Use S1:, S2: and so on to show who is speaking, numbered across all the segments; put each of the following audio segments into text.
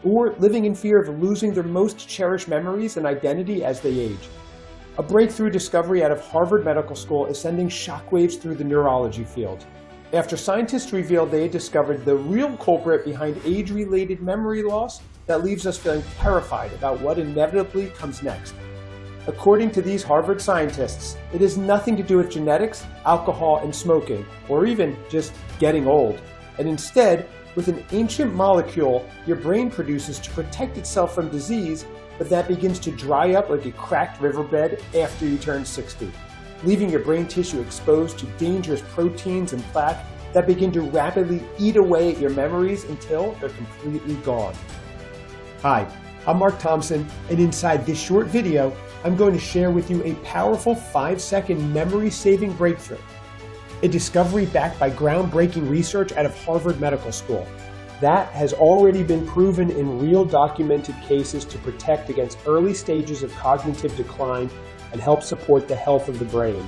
S1: or living in fear of losing their most cherished memories and identity as they age. A breakthrough discovery out of Harvard Medical School is sending shockwaves through the neurology field. After scientists revealed they had discovered the real culprit behind age-related memory loss that leaves us feeling terrified about what inevitably comes next. According to these Harvard scientists, it has nothing to do with genetics, alcohol, and smoking, or even just getting old, and instead with an ancient molecule your brain produces to protect itself from disease, but that begins to dry up like a cracked riverbed after you turn 60, leaving your brain tissue exposed to dangerous proteins and plaque that begin to rapidly eat away at your memories until they're completely gone. Hi, I'm Mark Thompson, and inside this short video, I'm going to share with you a powerful 5-second memory-saving breakthrough, a discovery backed by groundbreaking research out of Harvard Medical School that has already been proven in real documented cases to protect against early stages of cognitive decline and help support the health of the brain.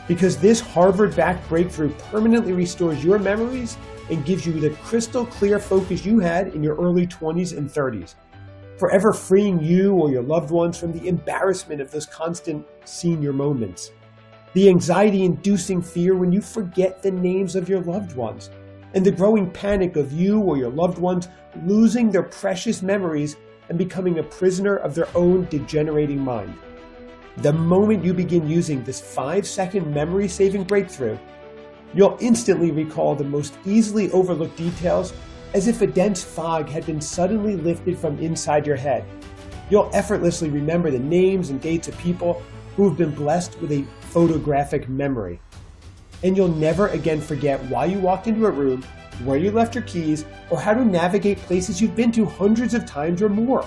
S1: Because this Harvard-backed breakthrough permanently restores your memories and gives you the crystal clear focus you had in your early 20s and 30s, forever freeing you or your loved ones from the embarrassment of those constant senior moments, the anxiety-inducing fear when you forget the names of your loved ones, and the growing panic of you or your loved ones losing their precious memories and becoming a prisoner of their own degenerating mind. The moment you begin using this 5-second memory-saving breakthrough, you'll instantly recall the most easily overlooked details as if a dense fog had been suddenly lifted from inside your head. You'll effortlessly remember the names and dates of people who have been blessed with a photographic memory. And you'll never again forget why you walked into a room, where you left your keys, or how to navigate places you've been to hundreds of times or more.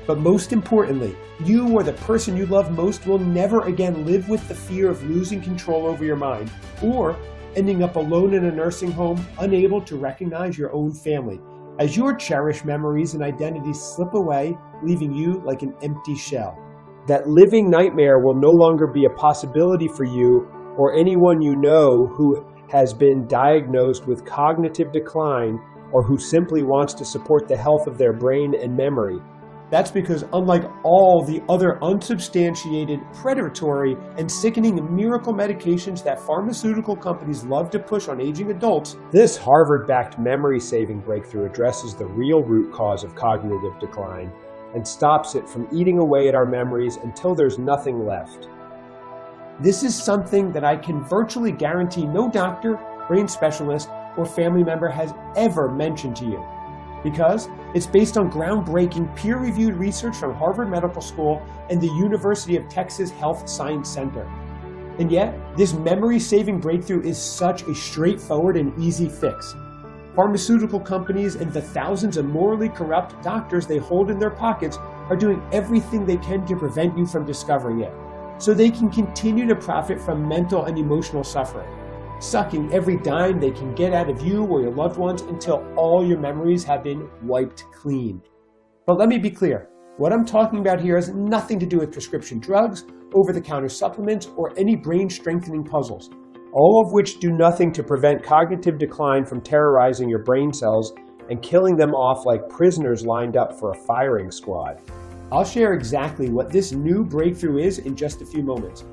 S1: But most importantly, you or the person you love most will never again live with the fear of losing control over your mind, or ending up alone in a nursing home, unable to recognize your own family, as your cherished memories and identities slip away, leaving you like an empty shell. That living nightmare will no longer be a possibility for you or anyone you know who has been diagnosed with cognitive decline or who simply wants to support the health of their brain and memory. That's because unlike all the other unsubstantiated, predatory, and sickening miracle medications that pharmaceutical companies love to push on aging adults, this Harvard-backed memory-saving breakthrough addresses the real root cause of cognitive decline and stops it from eating away at our memories until there's nothing left. This is something that I can virtually guarantee no doctor, brain specialist, or family member has ever mentioned to you, because it's based on groundbreaking peer-reviewed research from Harvard Medical School and the University of Texas Health Science Center. And yet, this memory-saving breakthrough is such a straightforward and easy fix. Pharmaceutical companies and the thousands of morally corrupt doctors they hold in their pockets are doing everything they can to prevent you from discovering it, so they can continue to profit from mental and emotional suffering, sucking every dime they can get out of you or your loved ones until all your memories have been wiped clean. But let me be clear, what I'm talking about here has nothing to do with prescription drugs, over-the-counter supplements, or any brain-strengthening puzzles, all of which do nothing to prevent cognitive decline from terrorizing your brain cells and killing them off like prisoners lined up for a firing squad. I'll share exactly what this new breakthrough is in just a few moments,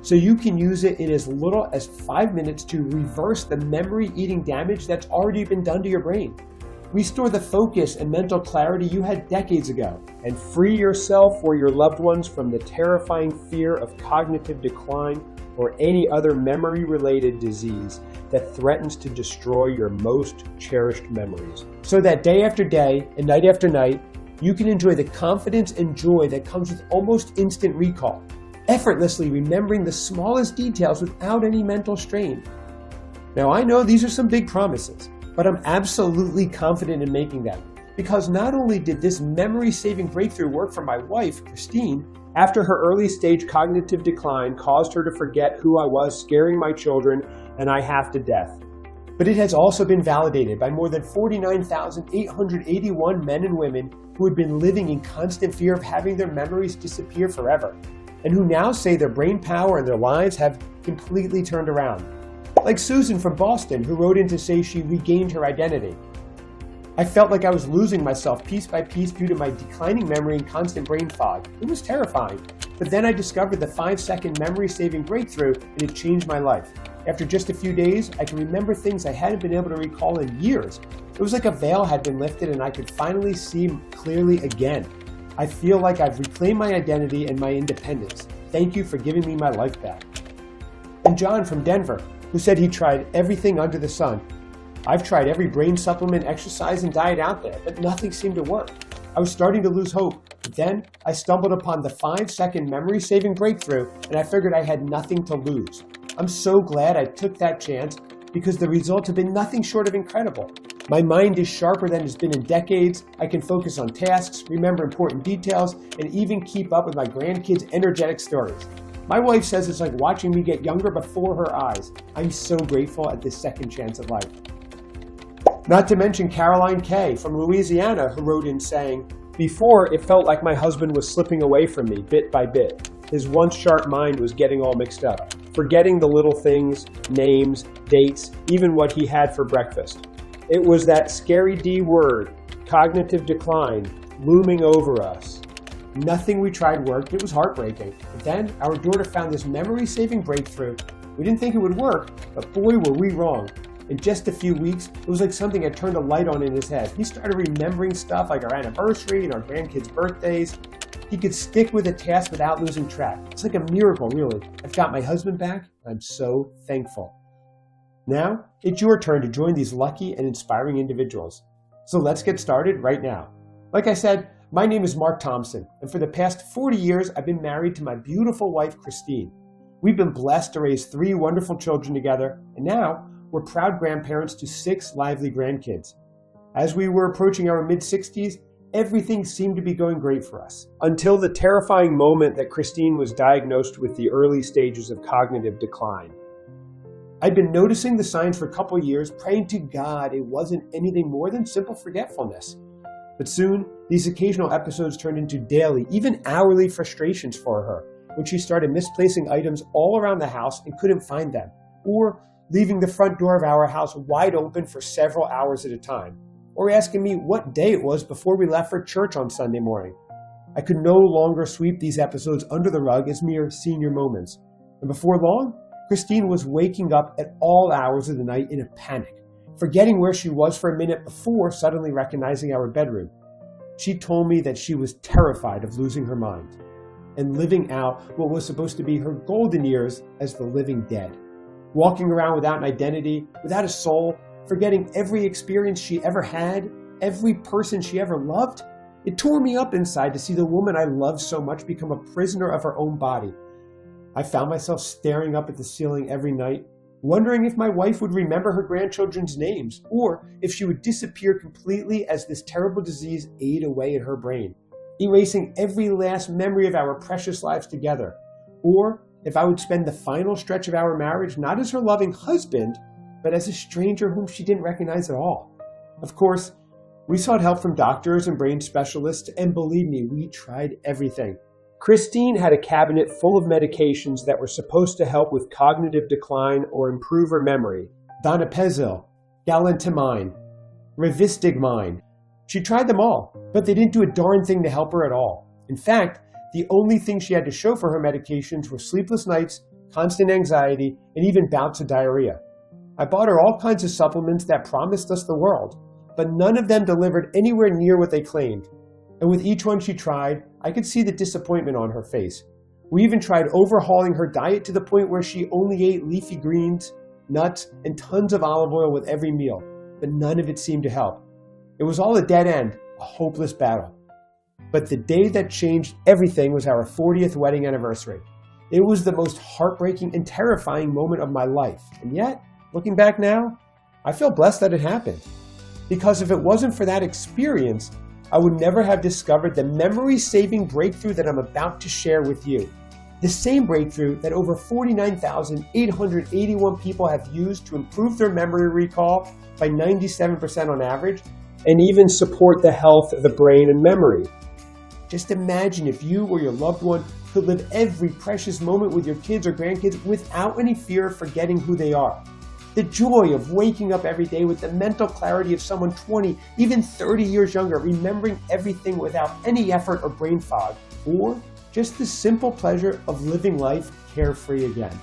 S1: so you can use it in as little as 5 minutes to reverse the memory-eating damage that's already been done to your brain. Restore the focus and mental clarity you had decades ago, and free yourself or your loved ones from the terrifying fear of cognitive decline or any other memory-related disease that threatens to destroy your most cherished memories. So that day after day and night after night, you can enjoy the confidence and joy that comes with almost instant recall, effortlessly remembering the smallest details without any mental strain. Now, I know these are some big promises, but I'm absolutely confident in making them, because not only did this memory-saving breakthrough work for my wife, Christine, after her early-stage cognitive decline caused her to forget who I was, scaring my children and I half to death, but it has also been validated by more than 49,881 men and women who had been living in constant fear of having their memories disappear forever, and who now say their brain power and their lives have completely turned around. Like Susan from Boston, who wrote in to say she regained her identity. I felt like I was losing myself piece by piece due to my declining memory and constant brain fog. It was terrifying. But then I discovered the 5-second memory-saving breakthrough, and it changed my life. After just a few days, I can remember things I hadn't been able to recall in years. It was like a veil had been lifted and I could finally see clearly again. I feel like I've reclaimed my identity and my independence. Thank you for giving me my life back. And John from Denver, who said he tried everything under the sun. I've tried every brain supplement, exercise, and diet out there, but nothing seemed to work. I was starting to lose hope. But then I stumbled upon the 5-second memory-saving breakthrough, and I figured I had nothing to lose. I'm so glad I took that chance because the results have been nothing short of incredible. My mind is sharper than it's been in decades. I can focus on tasks, remember important details, and even keep up with my grandkids' energetic stories. My wife says it's like watching me get younger before her eyes. I'm so grateful at this second chance at life. Not to mention Caroline K. from Louisiana, who wrote in saying, "Before, it felt like my husband was slipping away from me bit by bit. His once sharp mind was getting all mixed up, forgetting the little things, names, dates, even what he had for breakfast. It was that scary D word, cognitive decline, looming over us. Nothing we tried worked. It was heartbreaking. But then our daughter found this memory-saving breakthrough. We didn't think it would work, but boy, were we wrong. In just a few weeks, it was like something had turned a light on in his head. He started remembering stuff like our anniversary and our grandkids' birthdays. He could stick with a task without losing track. It's like a miracle, really. I've got my husband back. I'm so thankful." Now, it's your turn to join these lucky and inspiring individuals. So let's get started right now. Like I said, my name is Mark Thompson, and for the past 40 years, I've been married to my beautiful wife, Christine. We've been blessed to raise 3 wonderful children together, and now we're proud grandparents to 6 lively grandkids. As we were approaching our mid-60s, everything seemed to be going great for us. Until the terrifying moment that Christine was diagnosed with the early stages of cognitive decline. I'd been noticing the signs for a couple years, praying to God it wasn't anything more than simple forgetfulness. But soon, these occasional episodes turned into daily, even hourly frustrations for her, when she started misplacing items all around the house and couldn't find them, or leaving the front door of our house wide open for several hours at a time, or asking me what day it was before we left for church on Sunday morning. I could no longer sweep these episodes under the rug as mere senior moments. And before long, Christine was waking up at all hours of the night in a panic, forgetting where she was for a minute before suddenly recognizing our bedroom. She told me that she was terrified of losing her mind and living out what was supposed to be her golden years as the living dead. Walking around without an identity, without a soul, forgetting every experience she ever had, every person she ever loved. It tore me up inside to see the woman I loved so much become a prisoner of her own body. I found myself staring up at the ceiling every night, wondering if my wife would remember her grandchildren's names, or if she would disappear completely as this terrible disease ate away at her brain, erasing every last memory of our precious lives together, or if I would spend the final stretch of our marriage not as her loving husband, but as a stranger whom she didn't recognize at all. Of course, we sought help from doctors and brain specialists, and believe me, we tried everything. Christine had a cabinet full of medications that were supposed to help with cognitive decline or improve her memory. Donepezil, galantamine, rivastigmine. She tried them all, but they didn't do a darn thing to help her at all. In fact, the only thing she had to show for her medications were sleepless nights, constant anxiety, and even bouts of diarrhea. I bought her all kinds of supplements that promised us the world, but none of them delivered anywhere near what they claimed. And with each one she tried, I could see the disappointment on her face. We even tried overhauling her diet to the point where she only ate leafy greens, nuts, and tons of olive oil with every meal, but none of it seemed to help. It was all a dead end, a hopeless battle. But the day that changed everything was our 40th wedding anniversary. It was the most heartbreaking and terrifying moment of my life. And yet, looking back now, I feel blessed that it happened. Because if it wasn't for that experience, I would never have discovered the memory-saving breakthrough that I'm about to share with you. The same breakthrough that over 49,881 people have used to improve their memory recall by 97% on average, and even support the health of the brain and memory. Just imagine if you or your loved one could live every precious moment with your kids or grandkids without any fear of forgetting who they are. The joy of waking up every day with the mental clarity of someone 20, even 30 years younger, remembering everything without any effort or brain fog, or just the simple pleasure of living life carefree again.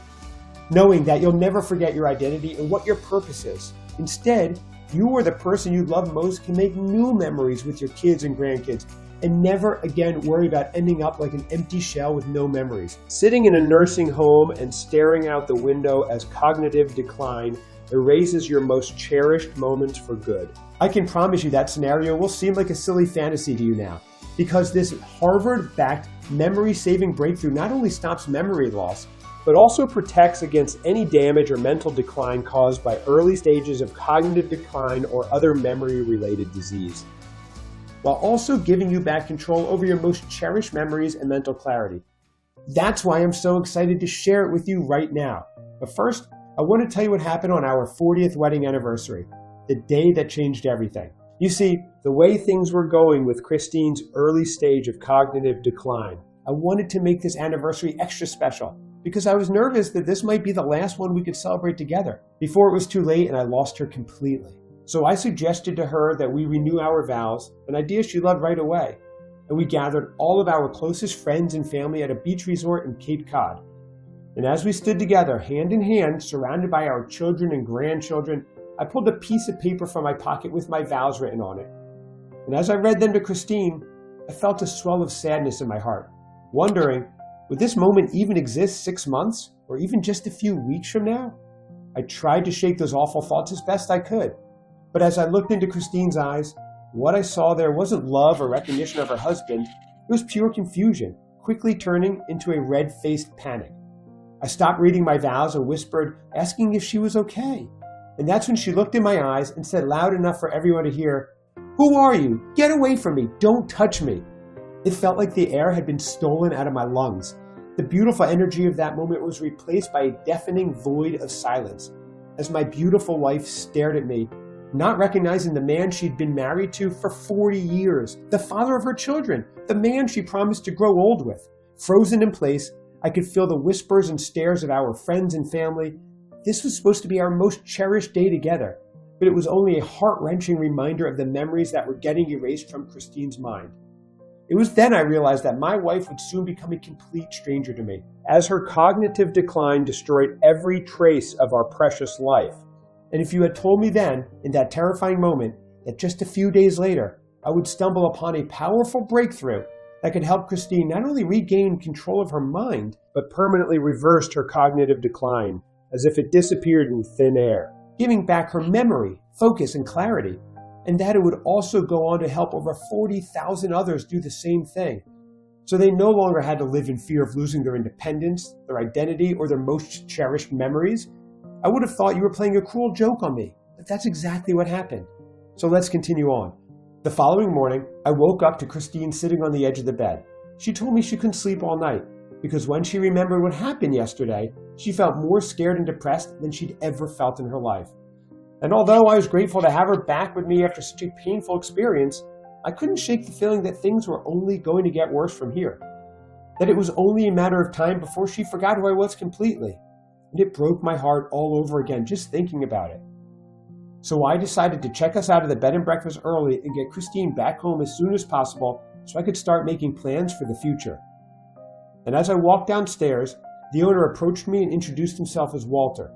S1: Knowing that you'll never forget your identity and what your purpose is. Instead, you or the person you love most can make new memories with your kids and grandkids and never again worry about ending up like an empty shell with no memories. Sitting in a nursing home and staring out the window as cognitive decline erases your most cherished moments for good. I can promise you that scenario will seem like a silly fantasy to you now, because this Harvard-backed memory-saving breakthrough not only stops memory loss, but also protects against any damage or mental decline caused by early stages of cognitive decline or other memory-related disease, while also giving you back control over your most cherished memories and mental clarity. That's why I'm so excited to share it with you right now. But first, I want to tell you what happened on our 40th wedding anniversary, the day that changed everything. You see, the way things were going with Christine's early stage of cognitive decline, I wanted to make this anniversary extra special because I was nervous that this might be the last one we could celebrate together before it was too late and I lost her completely. So I suggested to her that we renew our vows, an idea she loved right away, and we gathered all of our closest friends and family at a beach resort in Cape Cod. And as we stood together, hand in hand, surrounded by our children and grandchildren, I pulled a piece of paper from my pocket with my vows written on it. And as I read them to Christine, I felt a swell of sadness in my heart, wondering, would this moment even exist 6 months or even just a few weeks from now? I tried to shake those awful thoughts as best I could. But as I looked into Christine's eyes, what I saw there wasn't love or recognition of her husband. It was pure confusion, quickly turning into a red-faced panic. I stopped reading my vows and whispered, asking if she was okay. And that's when she looked in my eyes and said loud enough for everyone to hear, "Who are you? Get away from me. Don't touch me." It felt like the air had been stolen out of my lungs. The beautiful energy of that moment was replaced by a deafening void of silence as my beautiful wife stared at me, not recognizing the man she'd been married to for 40 years, the father of her children, the man she promised to grow old with. Frozen in place, I could feel the whispers and stares of our friends and family. This was supposed to be our most cherished day together, but it was only a heart-wrenching reminder of the memories that were getting erased from Christine's mind. It was then I realized that my wife would soon become a complete stranger to me, as her cognitive decline destroyed every trace of our precious life. And if you had told me then, in that terrifying moment, that just a few days later, I would stumble upon a powerful breakthrough that could help Christine not only regain control of her mind, but permanently reversed her cognitive decline, as if it disappeared in thin air, giving back her memory, focus, and clarity, and that it would also go on to help over 40,000 others do the same thing, so they no longer had to live in fear of losing their independence, their identity, or their most cherished memories. I would have thought you were playing a cruel joke on me, but that's exactly what happened. So let's continue on. The following morning, I woke up to Christine sitting on the edge of the bed. She told me she couldn't sleep all night, because when she remembered what happened yesterday, she felt more scared and depressed than she'd ever felt in her life. And although I was grateful to have her back with me after such a painful experience, I couldn't shake the feeling that things were only going to get worse from here. That it was only a matter of time before she forgot who I was completely. And it broke my heart all over again just thinking about it. So I decided to check us out of the bed and breakfast early and get Christine back home as soon as possible so I could start making plans for the future. And as I walked downstairs, the owner approached me and introduced himself as Walter.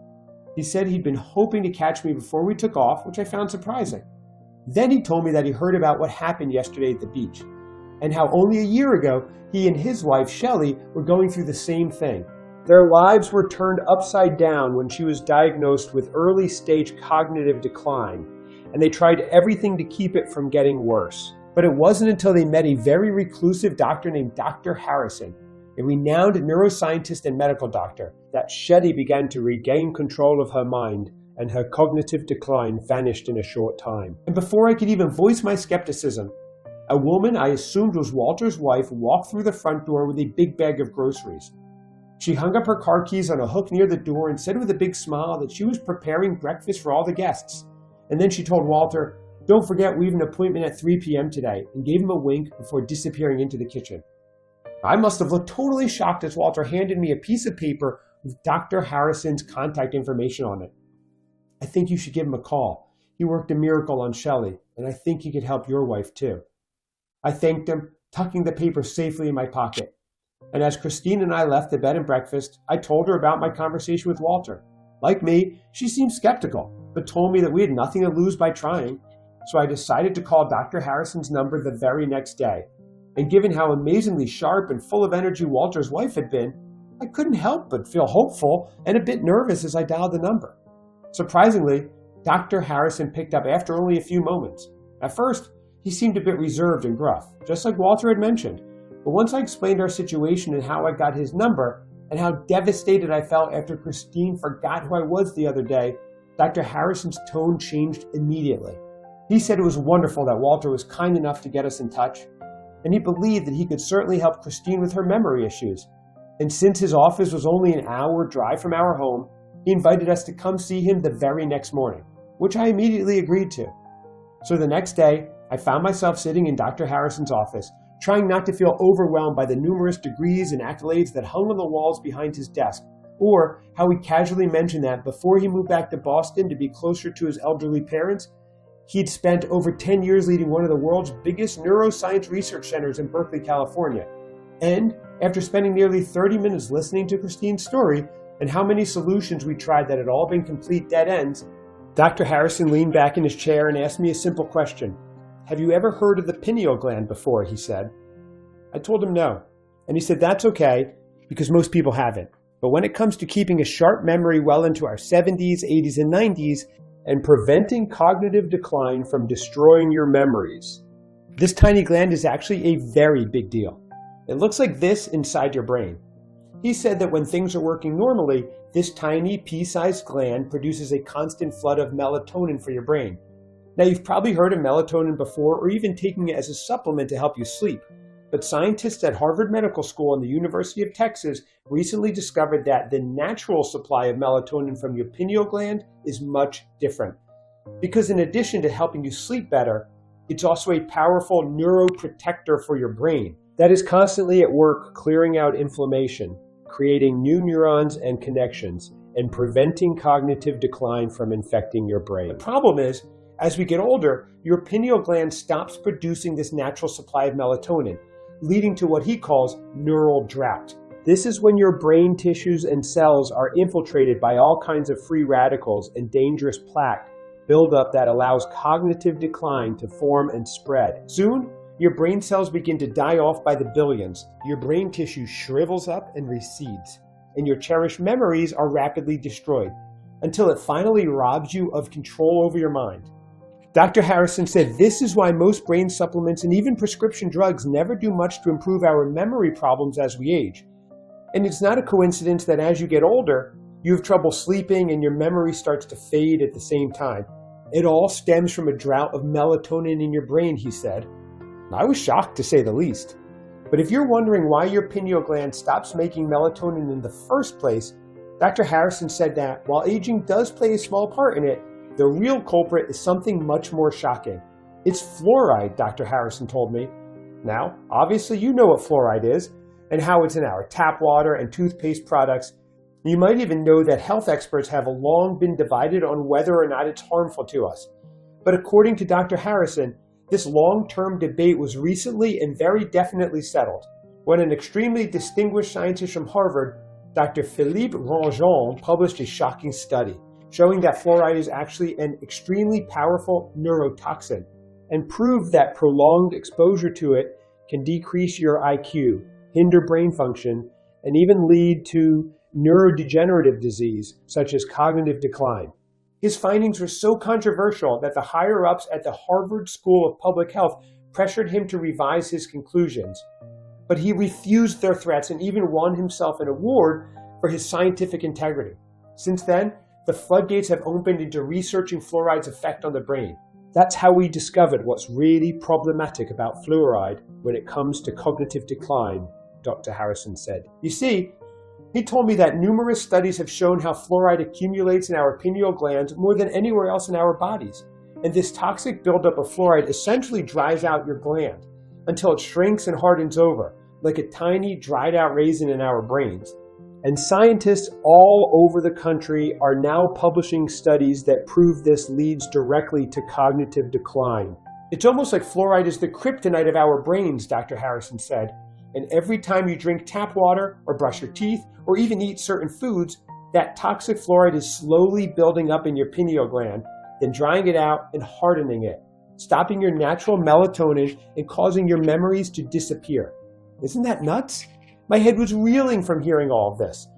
S1: He said he'd been hoping to catch me before we took off, which I found surprising. Then he told me that he heard about what happened yesterday at the beach, and how only a year ago he and his wife, Shelley, were going through the same thing. Their lives were turned upside down when she was diagnosed with early-stage cognitive decline, and they tried everything to keep it from getting worse. But it wasn't until they met a very reclusive doctor named Dr. Harrison, a renowned neuroscientist and medical doctor, that Shelley began to regain control of her mind, and her cognitive decline vanished in a short time. And before I could even voice my skepticism, a woman I assumed was Walter's wife walked through the front door with a big bag of groceries. She hung up her car keys on a hook near the door and said with a big smile that she was preparing breakfast for all the guests. And then she told Walter, "Don't forget we have an appointment at 3 p.m. today," and gave him a wink before disappearing into the kitchen. I must have looked totally shocked as Walter handed me a piece of paper with Dr. Harrison's contact information on it. I think you should give him a call. He worked a miracle on Shelley, and I think he could help your wife too." I thanked him, tucking the paper safely in my pocket. And as Christine and I left the bed and breakfast, I told her about my conversation with Walter. Like me, she seemed skeptical, but told me that we had nothing to lose by trying. So I decided to call Dr. Harrison's number the very next day. And given how amazingly sharp and full of energy Walter's wife had been, I couldn't help but feel hopeful and a bit nervous as I dialed the number. Surprisingly, Dr. Harrison picked up after only a few moments. At first, he seemed a bit reserved and gruff, just like Walter had mentioned. But once I explained our situation and how I got his number, and how devastated I felt after Christine forgot who I was the other day, Dr. Harrison's tone changed immediately. He said it was wonderful that Walter was kind enough to get us in touch, and he believed that he could certainly help Christine with her memory issues. And since his office was only an hour drive from our home, he invited us to come see him the very next morning, which I immediately agreed to. So the next day, I found myself sitting in Dr. Harrison's office, trying not to feel overwhelmed by the numerous degrees and accolades that hung on the walls behind his desk, or how he casually mentioned that before he moved back to Boston to be closer to his elderly parents, he'd spent over 10 years leading one of the world's biggest neuroscience research centers in Berkeley, California. And after spending nearly 30 minutes listening to Christine's story and how many solutions we tried that had all been complete dead ends, Dr. Harrison leaned back in his chair and asked me a simple question. "Have you ever heard of the pineal gland before?" he said. I told him no. And he said that's okay, because most people haven't. But when it comes to keeping a sharp memory well into our 70s, 80s, and 90s, and preventing cognitive decline from destroying your memories, this tiny gland is actually a very big deal. It looks like this inside your brain. He said that when things are working normally, this tiny pea-sized gland produces a constant flood of melatonin for your brain. Now, you've probably heard of melatonin before or even taking it as a supplement to help you sleep. But scientists at Harvard Medical School and the University of Texas recently discovered that the natural supply of melatonin from your pineal gland is much different. Because in addition to helping you sleep better, it's also a powerful neuroprotector for your brain that is constantly at work clearing out inflammation, creating new neurons and connections, and preventing cognitive decline from infecting your brain. The problem is, as we get older, your pineal gland stops producing this natural supply of melatonin, leading to what he calls neural drought. This is when your brain tissues and cells are infiltrated by all kinds of free radicals and dangerous plaque buildup that allows cognitive decline to form and spread. Soon, your brain cells begin to die off by the billions, your brain tissue shrivels up and recedes, and your cherished memories are rapidly destroyed, until it finally robs you of control over your mind. Dr. Harrison said this is why most brain supplements and even prescription drugs never do much to improve our memory problems as we age. And it's not a coincidence that as you get older, you have trouble sleeping and your memory starts to fade at the same time. It all stems from a drought of melatonin in your brain, he said. I was shocked, to say the least. But if you're wondering why your pineal gland stops making melatonin in the first place, Dr. Harrison said that while aging does play a small part in it, the real culprit is something much more shocking. It's fluoride, Dr. Harrison told me. Now, obviously you know what fluoride is and how it's in our tap water and toothpaste products. You might even know that health experts have long been divided on whether or not it's harmful to us. But according to Dr. Harrison, this long-term debate was recently and very definitely settled when an extremely distinguished scientist from Harvard, Dr. Philippe Ranjon, published a shocking study showing that fluoride is actually an extremely powerful neurotoxin and proved that prolonged exposure to it can decrease your IQ, hinder brain function, and even lead to neurodegenerative disease such as cognitive decline. His findings were so controversial that the higher-ups at the Harvard School of Public Health pressured him to revise his conclusions. But he refused their threats and even won himself an award for his scientific integrity. Since then, the floodgates have opened into researching fluoride's effect on the brain. That's how we discovered what's really problematic about fluoride when it comes to cognitive decline, Dr. Harrison said. You see, he told me that numerous studies have shown how fluoride accumulates in our pineal glands more than anywhere else in our bodies. And this toxic buildup of fluoride essentially dries out your gland until it shrinks and hardens over, like a tiny dried out raisin in our brains. And scientists all over the country are now publishing studies that prove this leads directly to cognitive decline. It's almost like fluoride is the kryptonite of our brains, Dr. Harrison said. And every time you drink tap water or brush your teeth or even eat certain foods, that toxic fluoride is slowly building up in your pineal gland, then drying it out and hardening it, stopping your natural melatonin and causing your memories to disappear. Isn't that nuts? My head was reeling from hearing all of this.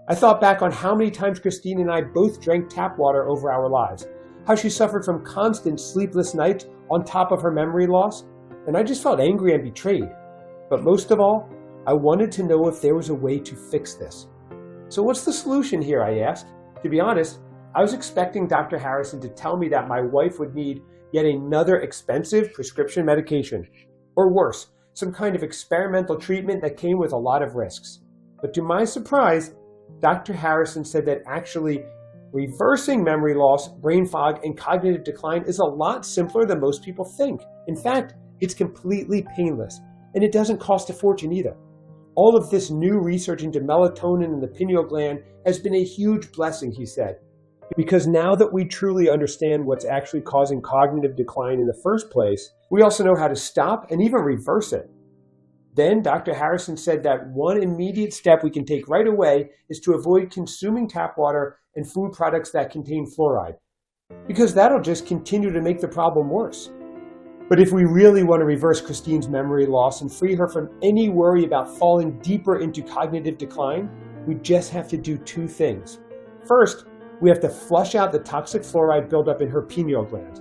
S1: I thought back on how many times Christine and I both drank tap water over our lives, how she suffered from constant sleepless nights on top of her memory loss, and I just felt angry and betrayed. But most of all, I wanted to know if there was a way to fix this. So what's the solution here, I asked. To be honest, I was expecting Dr. Harrison to tell me that my wife would need yet another expensive prescription medication, or worse, some kind of experimental treatment that came with a lot of risks. But to my surprise, Dr. Harrison said that actually reversing memory loss, brain fog, and cognitive decline is a lot simpler than most people think. In fact, it's completely painless, and it doesn't cost a fortune either. All of this new research into melatonin in the pineal gland has been a huge blessing, he said, because now that we truly understand what's actually causing cognitive decline in the first place, we also know how to stop and even reverse it. Then Dr. Harrison said that one immediate step we can take right away is to avoid consuming tap water and food products that contain fluoride, because that'll just continue to make the problem worse. But if we really want to reverse Christine's memory loss and free her from any worry about falling deeper into cognitive decline, we just have to do two things. First, we have to flush out the toxic fluoride buildup in her pineal gland.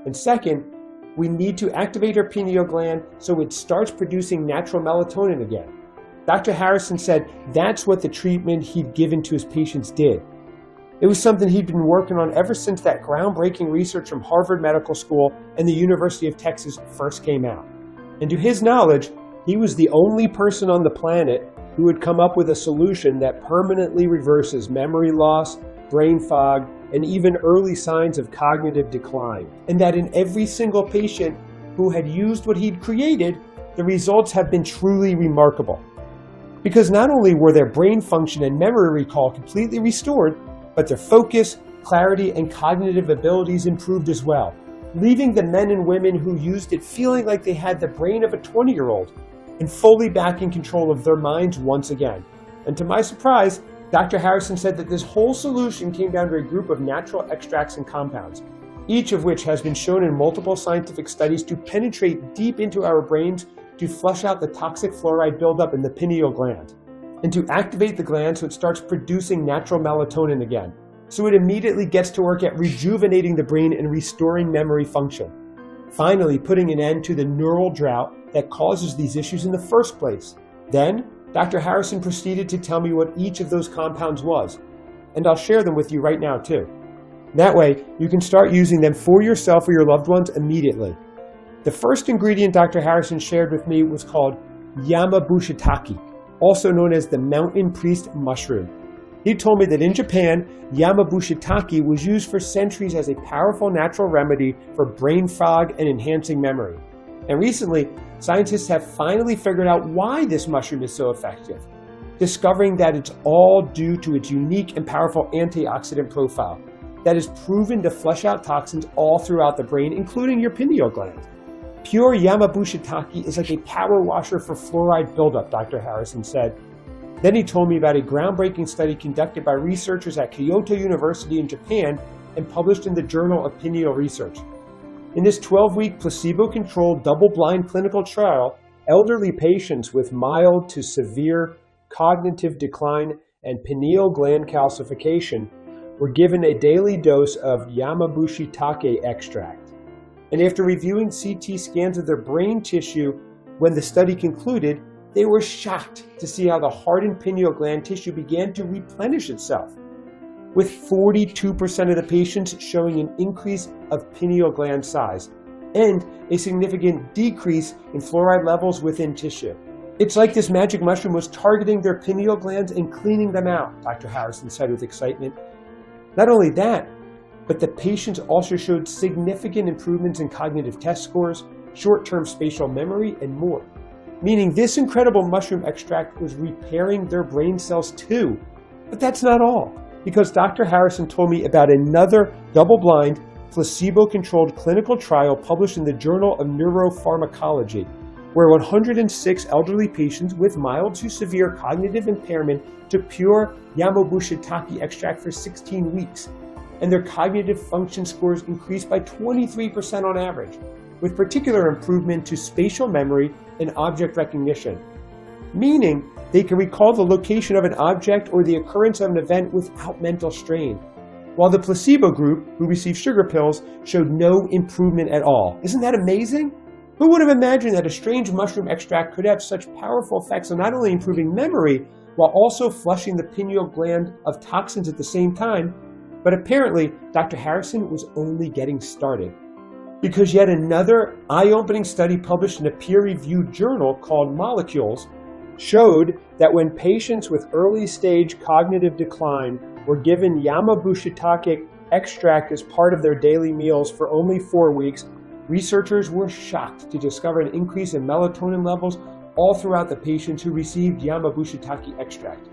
S1: And second, we need to activate her pineal gland so it starts producing natural melatonin again. Dr. Harrison said that's what the treatment he'd given to his patients did. It was something he'd been working on ever since that groundbreaking research from Harvard Medical School and the University of Texas first came out. And to his knowledge, he was the only person on the planet who had come up with a solution that permanently reverses memory loss, brain fog, and even early signs of cognitive decline. And that in every single patient who had used what he'd created, the results have been truly remarkable. Because not only were their brain function and memory recall completely restored, but their focus, clarity, and cognitive abilities improved as well, leaving the men and women who used it feeling like they had the brain of a 20-year-old and fully back in control of their minds once again. And to my surprise, Dr. Harrison said that this whole solution came down to a group of natural extracts and compounds, each of which has been shown in multiple scientific studies to penetrate deep into our brains to flush out the toxic fluoride buildup in the pineal gland, and to activate the gland so it starts producing natural melatonin again, so it immediately gets to work at rejuvenating the brain and restoring memory function, finally putting an end to the neural drought that causes these issues in the first place. Then, Dr. Harrison proceeded to tell me what each of those compounds was, and I'll share them with you right now too. That way, you can start using them for yourself or your loved ones immediately. The first ingredient Dr. Harrison shared with me was called Yamabushitake, also known as the mountain priest mushroom. He told me that in Japan, Yamabushitake was used for centuries as a powerful natural remedy for brain fog and enhancing memory. And recently, scientists have finally figured out why this mushroom is so effective, discovering that it's all due to its unique and powerful antioxidant profile that is proven to flush out toxins all throughout the brain, including your pineal gland. Pure Yamabushitake is like a power washer for fluoride buildup, Dr. Harrison said. Then he told me about a groundbreaking study conducted by researchers at Kyoto University in Japan and published in the Journal of Pineal Research. In this 12-week placebo-controlled double-blind clinical trial, elderly patients with mild to severe cognitive decline and pineal gland calcification were given a daily dose of Yamabushitake extract. And after reviewing CT scans of their brain tissue when the study concluded, they were shocked to see how the hardened pineal gland tissue began to replenish itself, with 42% of the patients showing an increase of pineal gland size and a significant decrease in fluoride levels within tissue. It's like this magic mushroom was targeting their pineal glands and cleaning them out, Dr. Harrison said with excitement. Not only that, but the patients also showed significant improvements in cognitive test scores, short-term spatial memory, and more. meaning this incredible mushroom extract was repairing their brain cells too. But that's not all, because Dr. Harrison told me about another double-blind, placebo-controlled clinical trial published in the Journal of Neuropharmacology, where 106 elderly patients with mild to severe cognitive impairment took pure Yamabushitake extract for 16 weeks, and their cognitive function scores increased by 23% on average, with particular improvement to spatial memory and object recognition, meaning they can recall the location of an object or the occurrence of an event without mental strain, while the placebo group, who received sugar pills, showed no improvement at all. Isn't that amazing? Who would have imagined that a strange mushroom extract could have such powerful effects on not only improving memory, while also flushing the pineal gland of toxins at the same time? But apparently, Dr. Harrison was only getting started, because yet another eye-opening study published in a peer-reviewed journal called Molecules showed that when patients with early-stage cognitive decline were given Yamabushitake extract as part of their daily meals for only 4 weeks, researchers were shocked to discover an increase in melatonin levels all throughout the patients who received Yamabushitake extract,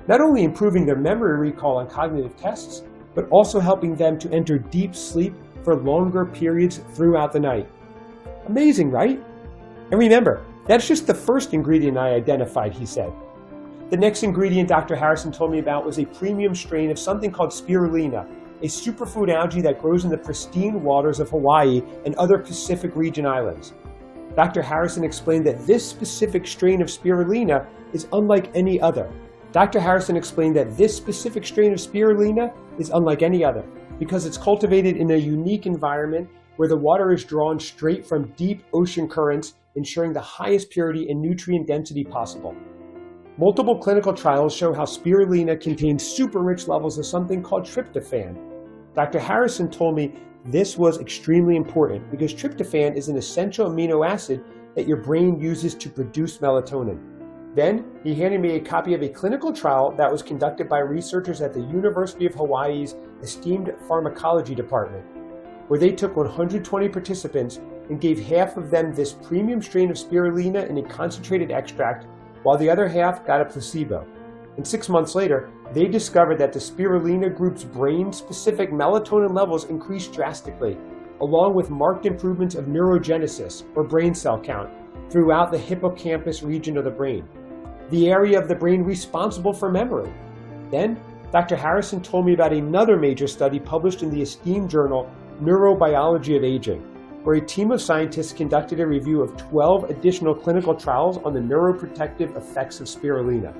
S1: not only improving their memory recall on cognitive tests, but also helping them to enter deep sleep for longer periods throughout the night. Amazing, right? And remember, that's just the first ingredient I identified, he said. The next ingredient Dr. Harrison told me about was a premium strain of something called spirulina, a superfood algae that grows in the pristine waters of Hawaii and other Pacific region islands. Dr. Harrison explained that this specific strain of spirulina is unlike any other. Dr. Harrison explained that this specific strain of spirulina is unlike any other because it's cultivated in a unique environment where the water is drawn straight from deep ocean currents, ensuring the highest purity and nutrient density possible. Multiple clinical trials show how spirulina contains super-rich levels of something called tryptophan. Dr. Harrison told me this was extremely important because tryptophan is an essential amino acid that your brain uses to produce melatonin. Then, he handed me a copy of a clinical trial that was conducted by researchers at the University of Hawaii's esteemed pharmacology department, where they took 120 participants and gave half of them this premium strain of spirulina in a concentrated extract, while the other half got a placebo. And 6 months later, they discovered that the spirulina group's brain-specific melatonin levels increased drastically, along with marked improvements of neurogenesis, or brain cell count, throughout the hippocampus region of the brain, the area of the brain responsible for memory. Then, Dr. Harrison told me about another major study published in the esteemed journal Neurobiology of Aging, where a team of scientists conducted a review of 12 additional clinical trials on the neuroprotective effects of spirulina.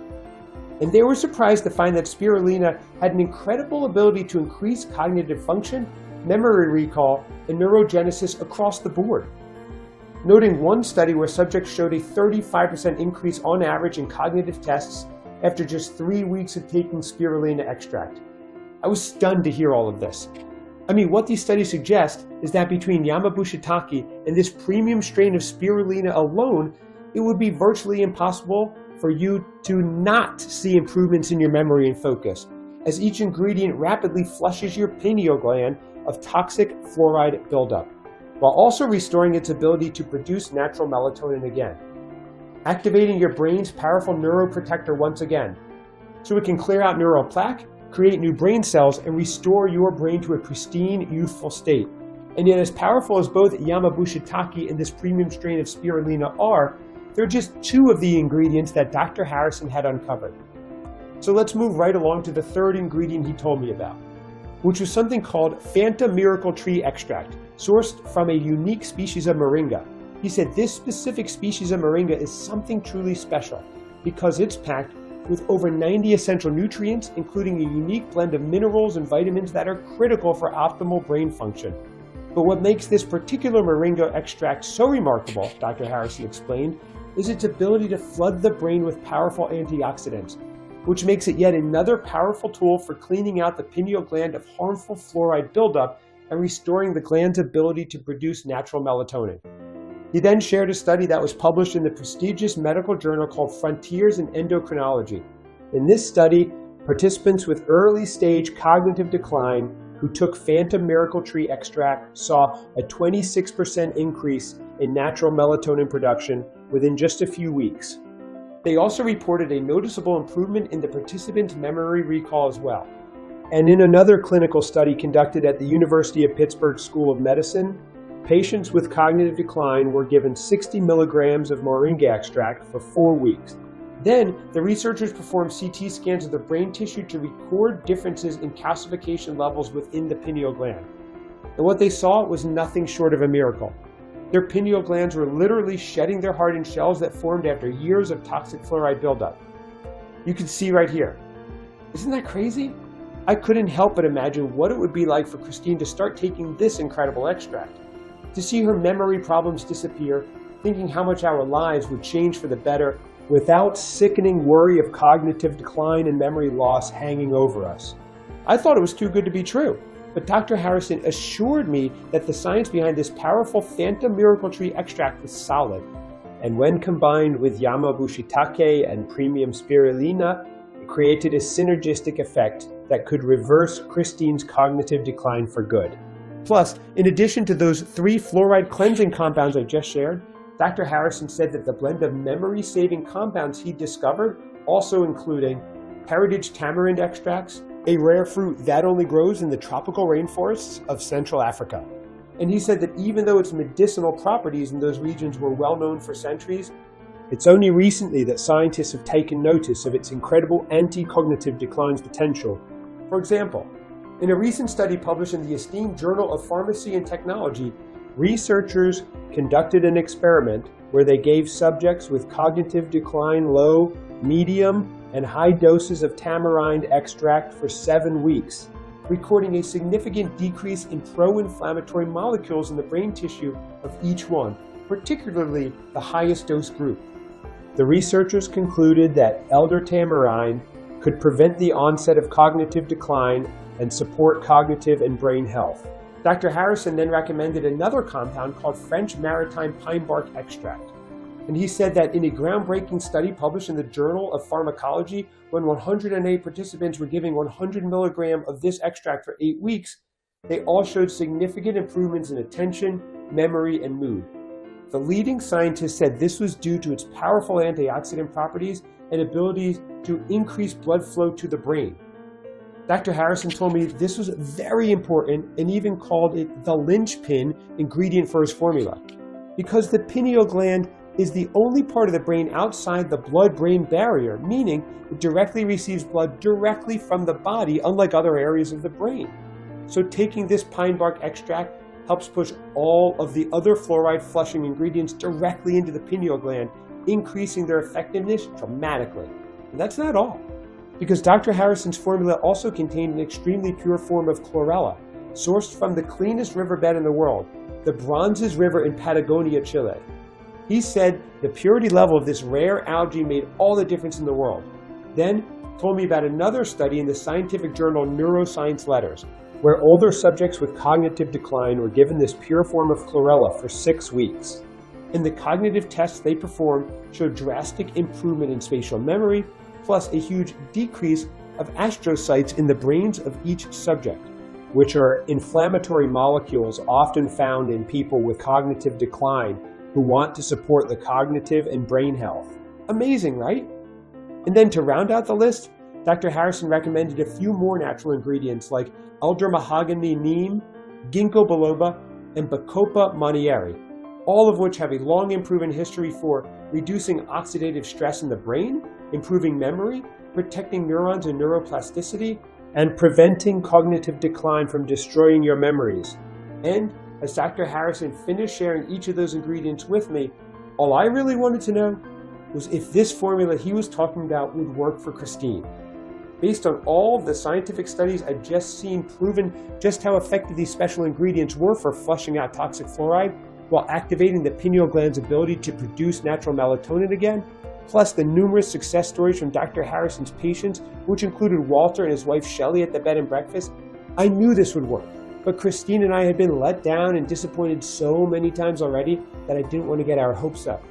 S1: And they were surprised to find that spirulina had an incredible ability to increase cognitive function, memory recall, and neurogenesis across the board. Noting one study where subjects showed a 35% increase on average in cognitive tests after just 3 weeks of taking spirulina extract. I was stunned to hear all of this. I mean, what these studies suggest is that between Yamabushitake and this premium strain of spirulina alone, it would be virtually impossible for you to not see improvements in your memory and focus, as each ingredient rapidly flushes your pineal gland of toxic fluoride buildup, while also restoring its ability to produce natural melatonin again, activating your brain's powerful neuroprotector once again, so it can clear out neural plaque, create new brain cells, and restore your brain to a pristine, youthful state. And yet, as powerful as both Yamabushitake and this premium strain of spirulina are, they're just two of the ingredients that Dr. Harrison had uncovered. So let's move right along to the third ingredient he told me about, which was something called Phantom Miracle Tree Extract, sourced from a unique species of moringa. He said this specific species of moringa is something truly special because it's packed with over 90 essential nutrients, including a unique blend of minerals and vitamins that are critical for optimal brain function. But what makes this particular moringa extract so remarkable, Dr. Harrison explained, is its ability to flood the brain with powerful antioxidants, which makes it yet another powerful tool for cleaning out the pineal gland of harmful fluoride buildup and restoring the gland's ability to produce natural melatonin. He then shared a study that was published in the prestigious medical journal called Frontiers in Endocrinology. In this study, participants with early-stage cognitive decline who took Phantom Miracle Tree extract saw a 26% increase in natural melatonin production within just a few weeks. They also reported a noticeable improvement in the participant's memory recall as well. And in another clinical study conducted at the University of Pittsburgh School of Medicine, patients with cognitive decline were given 60 milligrams of moringa extract for 4 weeks. Then, the researchers performed CT scans of the brain tissue to record differences in calcification levels within the pineal gland. And what they saw was nothing short of a miracle. Their pineal glands were literally shedding their hardened shells that formed after years of toxic fluoride buildup. You can see right here. Isn't that crazy? I couldn't help but imagine what it would be like for Christine to start taking this incredible extract, to see her memory problems disappear, thinking how much our lives would change for the better without sickening worry of cognitive decline and memory loss hanging over us. I thought it was too good to be true, but Dr. Harrison assured me that the science behind this powerful phantom miracle tree extract was solid, and when combined with Yamabushitake and premium spirulina, it created a synergistic effect that could reverse Christine's cognitive decline for good. Plus, in addition to those 3 fluoride cleansing compounds I just shared, Dr. Harrison said that the blend of memory-saving compounds he discovered, also including heritage tamarind extracts, a rare fruit that only grows in the tropical rainforests of Central Africa. And he said that even though its medicinal properties in those regions were well known for centuries, it's only recently that scientists have taken notice of its incredible anti-cognitive decline's potential. For example, in a recent study published in the esteemed Journal of Pharmacy and Technology, researchers conducted an experiment where they gave subjects with cognitive decline low, medium, and high doses of tamarind extract for 7 weeks, recording a significant decrease in pro-inflammatory molecules in the brain tissue of each one, particularly the highest dose group. The researchers concluded that elder tamarind could prevent the onset of cognitive decline and support cognitive and brain health. Dr. Harrison then recommended another compound called French maritime pine bark extract. And he said that in a groundbreaking study published in the Journal of Pharmacology, when 108 participants were given 100 milligrams of this extract for 8 weeks, they all showed significant improvements in attention, memory, and mood. The leading scientists said this was due to its powerful antioxidant properties and ability to increase blood flow to the brain. Dr. Harrison told me this was very important and even called it the linchpin ingredient for his formula, because the pineal gland is the only part of the brain outside the blood-brain barrier, meaning it directly receives blood directly from the body, unlike other areas of the brain. So taking this pine bark extract helps push all of the other fluoride flushing ingredients directly into the pineal gland, increasing their effectiveness dramatically. And that's not all, because Dr. Harrison's formula also contained an extremely pure form of chlorella, sourced from the cleanest riverbed in the world, the Bronzes River in Patagonia, Chile. He said the purity level of this rare algae made all the difference in the world. Then told me about another study in the scientific journal Neuroscience Letters, where older subjects with cognitive decline were given this pure form of chlorella for 6 weeks. And the cognitive tests they performed showed drastic improvement in spatial memory, plus a huge decrease of astrocytes in the brains of each subject, which are inflammatory molecules often found in people with cognitive decline who want to support the cognitive and brain health. Amazing, right? And then to round out the list, Dr. Harrison recommended a few more natural ingredients like elder mahogany neem, ginkgo biloba, and bacopa monnieri, all of which have a long and proven history for reducing oxidative stress in the brain, improving memory, protecting neurons and neuroplasticity, and preventing cognitive decline from destroying your memories. And as Dr. Harrison finished sharing each of those ingredients with me, all I really wanted to know was if this formula he was talking about would work for Christine. Based on all the scientific studies I'd just seen proving just how effective these special ingredients were for flushing out toxic fluoride while activating the pineal gland's ability to produce natural melatonin again, plus the numerous success stories from Dr. Harrison's patients, which included Walter and his wife Shelley at the bed and breakfast, I knew this would work. But Christine and I had been let down and disappointed so many times already that I didn't want to get our hopes up.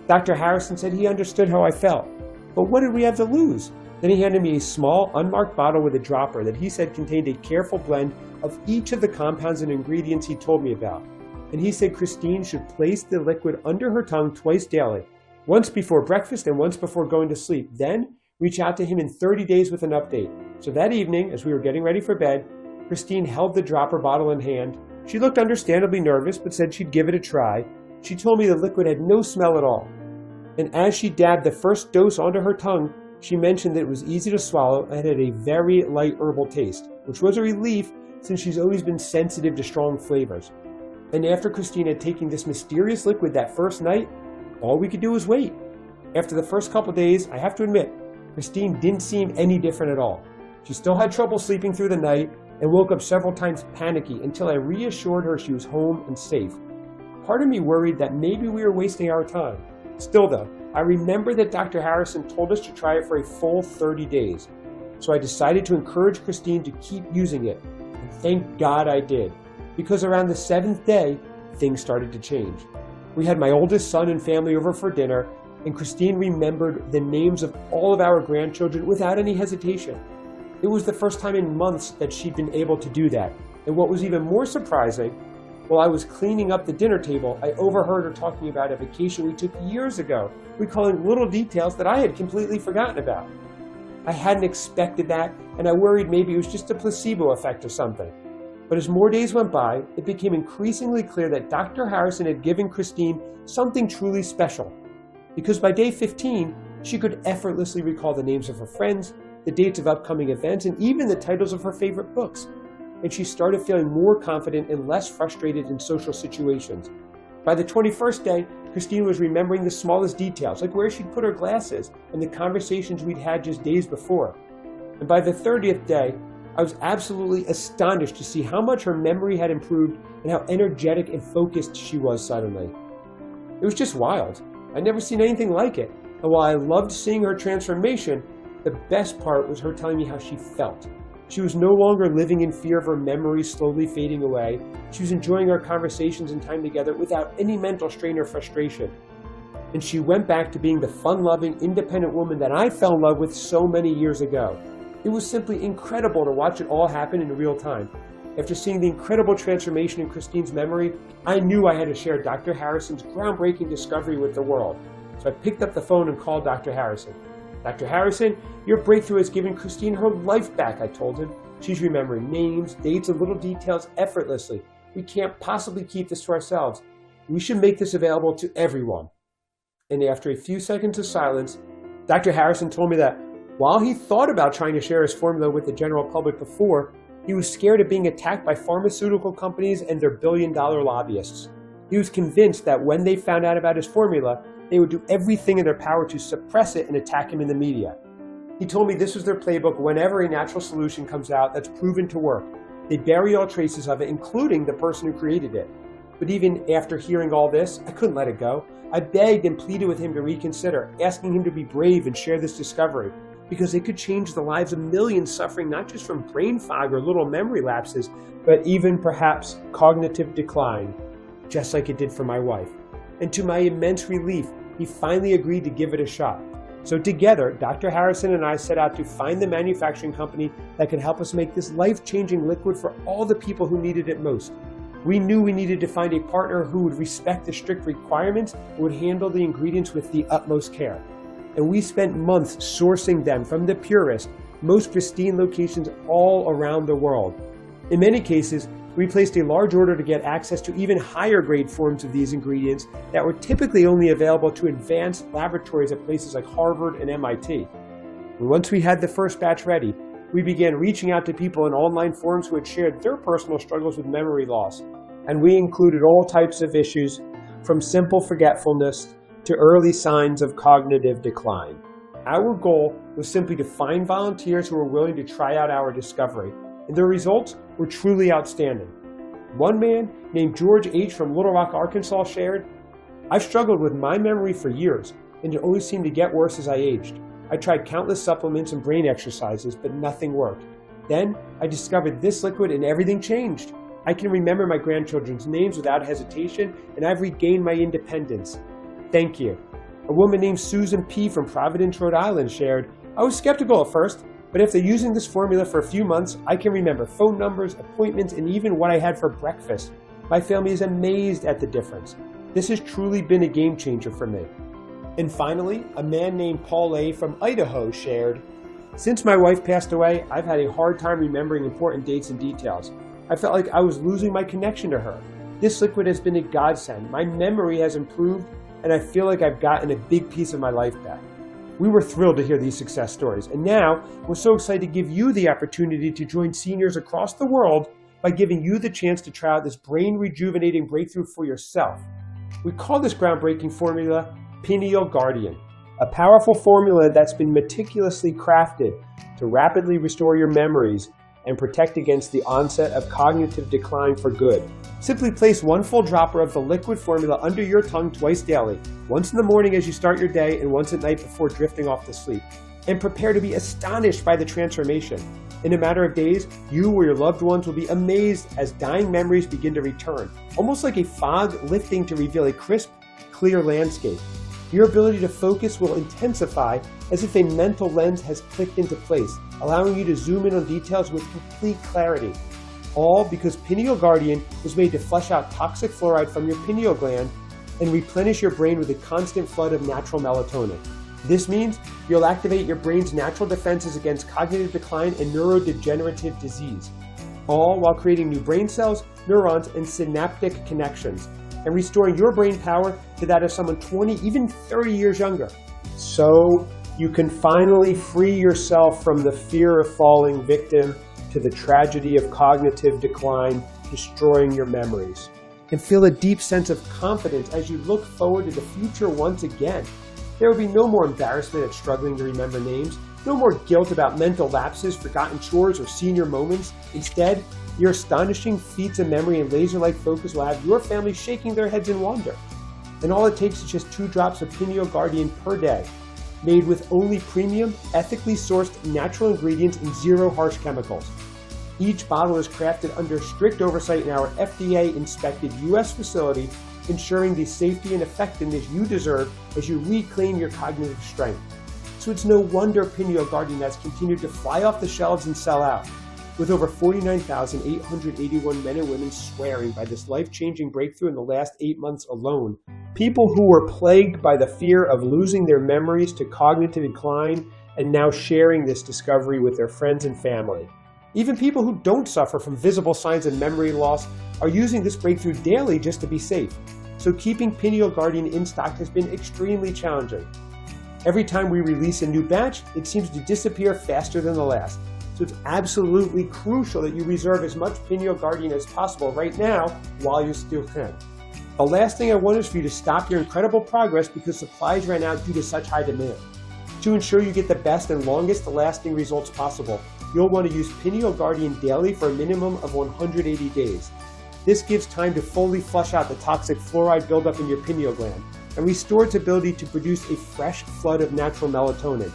S1: Dr. Harrison said he understood how I felt, but what did we have to lose? Then he handed me a small, unmarked bottle with a dropper that he said contained a careful blend of each of the compounds and ingredients he told me about. and he said Christine should place the liquid under her tongue twice daily, once before breakfast and once before going to sleep. Then reach out to him in 30 days with an update. So that evening, as we were getting ready for bed, Christine held the dropper bottle in hand. She looked understandably nervous, but said she'd give it a try. She told me the liquid had no smell at all. And as she dabbed the first dose onto her tongue, she mentioned that it was easy to swallow and had a very light herbal taste, which was a relief since she's always been sensitive to strong flavors. And after Christine had taken this mysterious liquid that first night, all we could do was wait. After the first couple days, I have to admit, Christine didn't seem any different at all. She still had trouble sleeping through the night and woke up several times panicky until I reassured her she was home and safe. Part of me worried that maybe we were wasting our time. Still though, I remember that Dr. Harrison told us to try it for a full 30 days. So I decided to encourage Christine to keep using it. And thank God I did, because around the 7th day, things started to change. We had my oldest son and family over for dinner, and Christine remembered the names of all of our grandchildren without any hesitation. It was the first time in months that she'd been able to do that. And what was even more surprising, while I was cleaning up the dinner table, I overheard her talking about a vacation we took years ago, recalling little details that I had completely forgotten about. I hadn't expected that, and I worried maybe it was just a placebo effect or something. But as more days went by, it became increasingly clear that Dr. Harrison had given Christine something truly special. Because by day 15, she could effortlessly recall the names of her friends, the dates of upcoming events, and even the titles of her favorite books. And she started feeling more confident and less frustrated in social situations. By the 21st day, Christine was remembering the smallest details, like where she'd put her glasses and the conversations we'd had just days before. And by the 30th day, I was absolutely astonished to see how much her memory had improved and how energetic and focused she was suddenly. It was just wild. I'd never seen anything like it. And while I loved seeing her transformation, the best part was her telling me how she felt. She was no longer living in fear of her memories slowly fading away. She was enjoying our conversations and time together without any mental strain or frustration. And she went back to being the fun-loving, independent woman that I fell in love with so many years ago. It was simply incredible to watch it all happen in real time. After seeing the incredible transformation in Christine's memory, I knew I had to share Dr. Harrison's groundbreaking discovery with the world. So I picked up the phone and called Dr. Harrison. Dr. Harrison, your breakthrough has given Christine her life back, I told him. She's remembering names, dates, and little details effortlessly. We can't possibly keep this to ourselves. We should make this available to everyone. And after a few seconds of silence, Dr. Harrison told me that while he thought about trying to share his formula with the general public before, he was scared of being attacked by pharmaceutical companies and their billion-dollar lobbyists. He was convinced that when they found out about his formula, they would do everything in their power to suppress it and attack him in the media. He told me this was their playbook whenever a natural solution comes out that's proven to work. They bury all traces of it, including the person who created it. But even after hearing all this, I couldn't let it go. I begged and pleaded with him to reconsider, asking him to be brave and share this discovery, because it could change the lives of millions suffering not just from brain fog or little memory lapses, but even perhaps cognitive decline, just like it did for my wife. And to my immense relief, he finally agreed to give it a shot. So together, Dr. Harrison and I set out to find the manufacturing company that could help us make this life-changing liquid for all the people who needed it most. We knew we needed to find a partner who would respect the strict requirements and would handle the ingredients with the utmost care. And we spent months sourcing them from the purest, most pristine locations all around the world. In many cases, we placed a large order to get access to even higher grade forms of these ingredients that were typically only available to advanced laboratories at places like Harvard and MIT. And once we had the first batch ready, we began reaching out to people in online forums who had shared their personal struggles with memory loss. And we included all types of issues, from simple forgetfulness to early signs of cognitive decline. Our goal was simply to find volunteers who were willing to try out our discovery, and the results were truly outstanding. One man named George H. from Little Rock, Arkansas shared, "I've struggled with my memory for years, and it always seemed to get worse as I aged. I tried countless supplements and brain exercises, but nothing worked. Then I discovered this liquid and everything changed. I can remember my grandchildren's names without hesitation, and I've regained my independence. Thank you." A woman named Susan P. from Providence, Rhode Island shared, "I was skeptical at first, but after using this formula for a few months, I can remember phone numbers, appointments, and even what I had for breakfast. My family is amazed at the difference. This has truly been a game changer for me. And finally, a man named Paul A. from Idaho shared, "Since my wife passed away, I've had a hard time remembering important dates and details. I felt like I was losing my connection to her. This liquid has been a godsend. My memory has improved, and I feel like I've gotten a big piece of my life back." We were thrilled to hear these success stories, and now we're so excited to give you the opportunity to join seniors across the world by giving you the chance to try out this brain-rejuvenating breakthrough for yourself. We call this groundbreaking formula Pineal Guardian, a powerful formula that's been meticulously crafted to rapidly restore your memories and protect against the onset of cognitive decline for good. Simply place one full dropper of the liquid formula under your tongue twice daily, once in the morning as you start your day and once at night before drifting off to sleep, and prepare to be astonished by the transformation. In a matter of days, you or your loved ones will be amazed as dying memories begin to return, almost like a fog lifting to reveal a crisp, clear landscape. Your ability to focus will intensify as if a mental lens has clicked into place, allowing you to zoom in on details with complete clarity. All because Pineal Guardian was made to flush out toxic fluoride from your pineal gland and replenish your brain with a constant flood of natural melatonin. This means you'll activate your brain's natural defenses against cognitive decline and neurodegenerative disease, all while creating new brain cells, neurons, and synaptic connections, and restoring your brain power to that of someone 20, even 30 years younger. So you can finally free yourself from the fear of falling victim to the tragedy of cognitive decline, destroying your memories, and feel a deep sense of confidence as you look forward to the future once again. There will be no more embarrassment at struggling to remember names, no more guilt about mental lapses, forgotten chores, or senior moments. Instead, your astonishing feats of memory and laser-like focus will have your family shaking their heads in wonder. And all it takes is just 2 drops of Pineal Guardian per day, made with only premium, ethically sourced natural ingredients and 0 harsh chemicals. Each bottle is crafted under strict oversight in our FDA-inspected U.S. facility, ensuring the safety and effectiveness you deserve as you reclaim your cognitive strength. So it's no wonder Pineal Guardian has continued to fly off the shelves and sell out, with over 49,881 men and women swearing by this life-changing breakthrough in the last 8 months alone. People who were plagued by the fear of losing their memories to cognitive decline and now sharing this discovery with their friends and family. Even people who don't suffer from visible signs of memory loss are using this breakthrough daily just to be safe. So keeping Pineal Guardian in stock has been extremely challenging. Every time we release a new batch, it seems to disappear faster than the last. So it's absolutely crucial that you reserve as much Pineal Guardian as possible right now while you still can. The last thing I want is for you to stop your incredible progress because supplies ran out due to such high demand. To ensure you get the best and longest lasting results possible, you'll want to use Pineal Guardian daily for a minimum of 180 days. This gives time to fully flush out the toxic fluoride buildup in your pineal gland and restore its ability to produce a fresh flood of natural melatonin,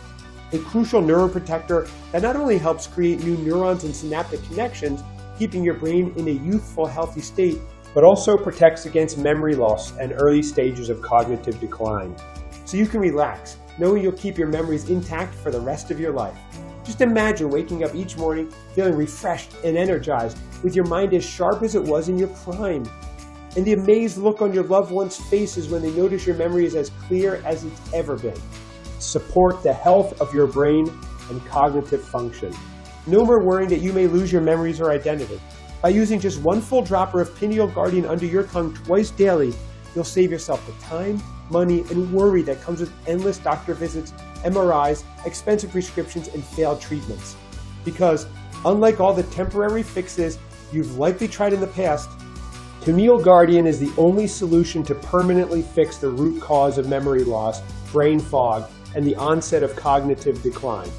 S1: a crucial neuroprotector that not only helps create new neurons and synaptic connections, keeping your brain in a youthful, healthy state, but also protects against memory loss and early stages of cognitive decline. So you can relax, knowing you'll keep your memories intact for the rest of your life. Just imagine waking up each morning feeling refreshed and energized, with your mind as sharp as it was in your prime, and the amazed look on your loved ones' faces when they notice your memory is as clear as it's ever been. Support the health of your brain and cognitive function. No more worrying that you may lose your memories or identity. By using just 1 full dropper of Pineal Guardian under your tongue twice daily, you'll save yourself the time, money, and worry that comes with endless doctor visits, MRIs, expensive prescriptions, and failed treatments. Because, unlike all the temporary fixes you've likely tried in the past, Pineal Guardian is the only solution to permanently fix the root cause of memory loss, brain fog, and the onset of cognitive decline.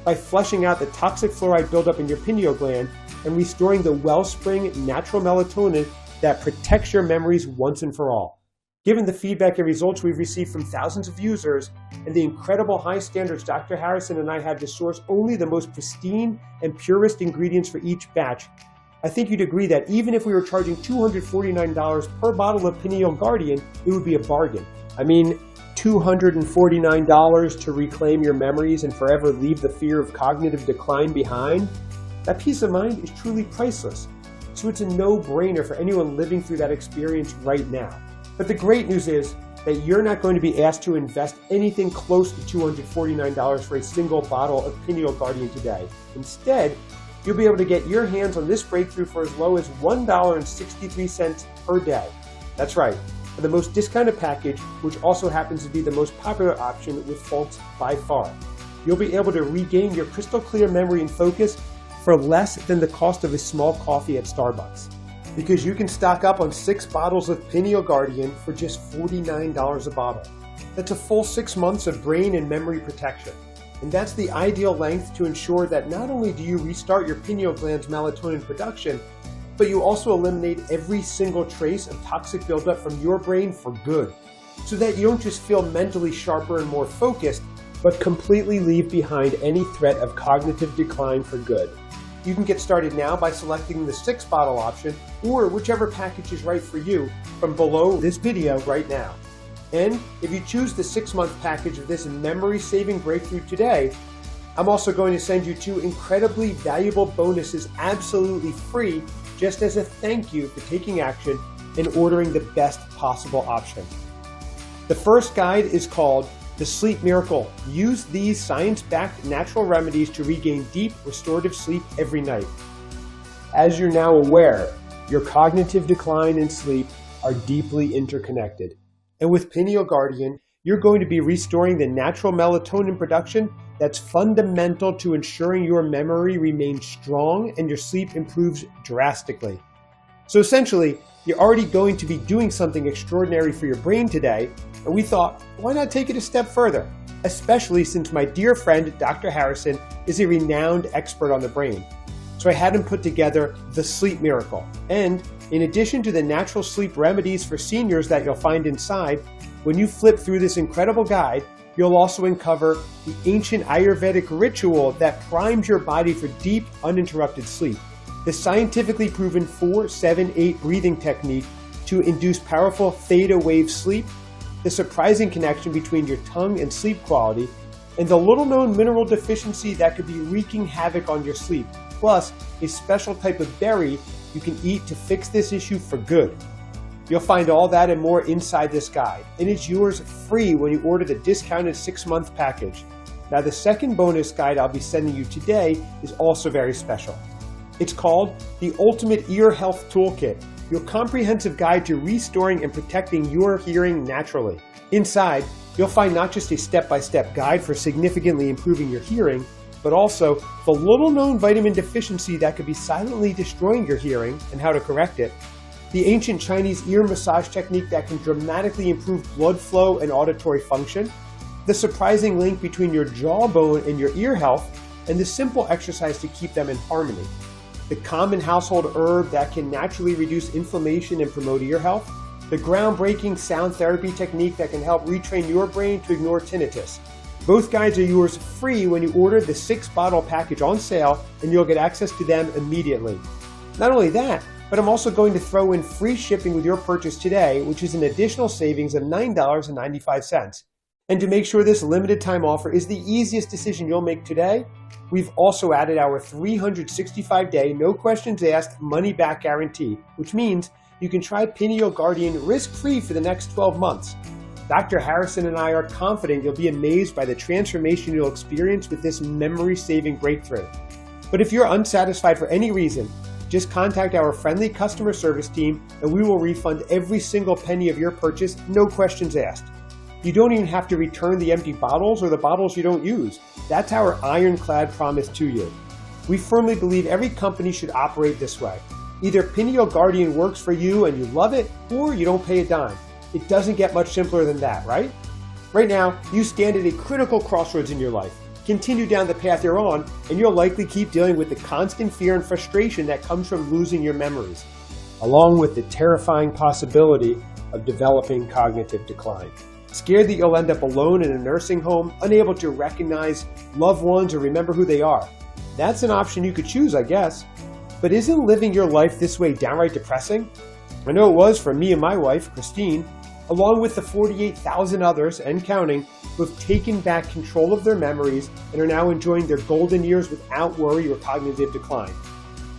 S1: By flushing out the toxic fluoride buildup in your pineal gland and restoring the wellspring natural melatonin that protects your memories once and for all. Given the feedback and results we've received from thousands of users and the incredible high standards Dr. Harrison and I have to source only the most pristine and purest ingredients for each batch, I think you'd agree that even if we were charging $249 per bottle of Pineal Guardian, it would be a bargain. I mean, $249 to reclaim your memories and forever leave the fear of cognitive decline behind? That peace of mind is truly priceless. so it's a no-brainer for anyone living through that experience right now. But the great news is that you're not going to be asked to invest anything close to $249 for a single bottle of Pineal Guardian today. Instead, you'll be able to get your hands on this breakthrough for as low as $1.63 per day. That's right, for the most discounted package, which also happens to be the most popular option with folks by far. You'll be able to regain your crystal clear memory and focus for less than the cost of a small coffee at Starbucks. Because you can stock up on 6 bottles of Pineal Guardian for just $49 a bottle. That's a full 6 months of brain and memory protection. And that's the ideal length to ensure that not only do you restart your pineal gland's melatonin production, but you also eliminate every single trace of toxic buildup from your brain for good, so that you don't just feel mentally sharper and more focused, but completely leave behind any threat of cognitive decline for good. You can get started now by selecting the 6-bottle option or whichever package is right for you from below this video right now. And if you choose the 6-month package of this memory-saving breakthrough today, I'm also going to send you 2 incredibly valuable bonuses absolutely free just as a thank you for taking action and ordering the best possible option. The first guide is called The Sleep Miracle. Use these science-backed natural remedies to regain deep, restorative sleep every night. As you're now aware, your cognitive decline and sleep are deeply interconnected. And with Pineal Guardian, you're going to be restoring the natural melatonin production that's fundamental to ensuring your memory remains strong and your sleep improves drastically. So essentially, you're already going to be doing something extraordinary for your brain today, and we thought, why not take it a step further? Especially since my dear friend, Dr. Harrison, is a renowned expert on the brain. So I had him put together The Sleep Miracle. And in addition to the natural sleep remedies for seniors that you'll find inside, when you flip through this incredible guide, you'll also uncover the ancient Ayurvedic ritual that primes your body for deep, uninterrupted sleep. The scientifically proven 4-7-8 breathing technique to induce powerful theta wave sleep, the surprising connection between your tongue and sleep quality, and the little-known mineral deficiency that could be wreaking havoc on your sleep, plus a special type of berry you can eat to fix this issue for good. You'll find all that and more inside this guide, and it's yours free when you order the discounted 6-month package. Now, the second bonus guide I'll be sending you today is also very special. It's called The Ultimate Ear Health Toolkit, your comprehensive guide to restoring and protecting your hearing naturally. Inside, you'll find not just a step-by-step guide for significantly improving your hearing, but also the little-known vitamin deficiency that could be silently destroying your hearing and how to correct it, the ancient Chinese ear massage technique that can dramatically improve blood flow and auditory function, the surprising link between your jawbone and your ear health, and the simple exercise to keep them in harmony, the common household herb that can naturally reduce inflammation and promote ear health, the groundbreaking sound therapy technique that can help retrain your brain to ignore tinnitus. Both guides are yours free when you order the 6-bottle package on sale, and you'll get access to them immediately. Not only that, but I'm also going to throw in free shipping with your purchase today, which is an additional savings of $9.95. And to make sure this limited time offer is the easiest decision you'll make today, we've also added our 365-day, no questions asked, money-back guarantee, which means you can try Pineal Guardian risk-free for the next 12 months. Dr. Harrison and I are confident you'll be amazed by the transformation you'll experience with this memory-saving breakthrough. But if you're unsatisfied for any reason, just contact our friendly customer service team and we will refund every single penny of your purchase, no questions asked. You don't even have to return the empty bottles or the bottles you don't use. That's our ironclad promise to you. We firmly believe every company should operate this way. Either Pineal Guardian works for you and you love it, or you don't pay a dime. It doesn't get much simpler than that, right? Right now, you stand at a critical crossroads in your life. Continue down the path you're on, and you'll likely keep dealing with the constant fear and frustration that comes from losing your memories, along with the terrifying possibility of developing cognitive decline. Scared that you'll end up alone in a nursing home, unable to recognize loved ones or remember who they are. That's an option you could choose, I guess. But isn't living your life this way downright depressing? I know it was for me and my wife, Christine, along with the 48,000 others and counting who have taken back control of their memories and are now enjoying their golden years without worry or cognitive decline.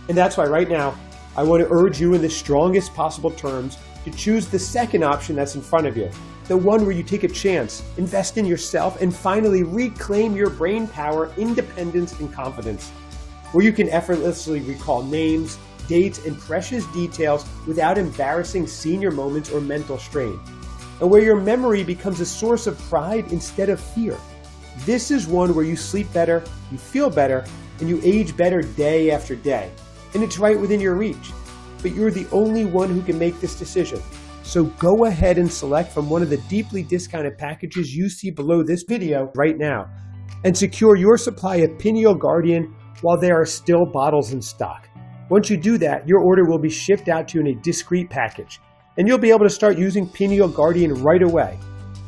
S1: And that's why right now, I want to urge you in the strongest possible terms to choose the second option that's in front of you, the one where you take a chance, invest in yourself, and finally reclaim your brain power, independence, and confidence, where you can effortlessly recall names, dates, and precious details without embarrassing senior moments or mental strain, and where your memory becomes a source of pride instead of fear. This is one where you sleep better, you feel better, and you age better day after day. And it's right within your reach. But you're the only one who can make this decision. So go ahead and select from one of the deeply discounted packages you see below this video right now, and secure your supply of Pineal Guardian while there are still bottles in stock. Once you do that, your order will be shipped out to you in a discreet package, and you'll be able to start using Pineal Guardian right away.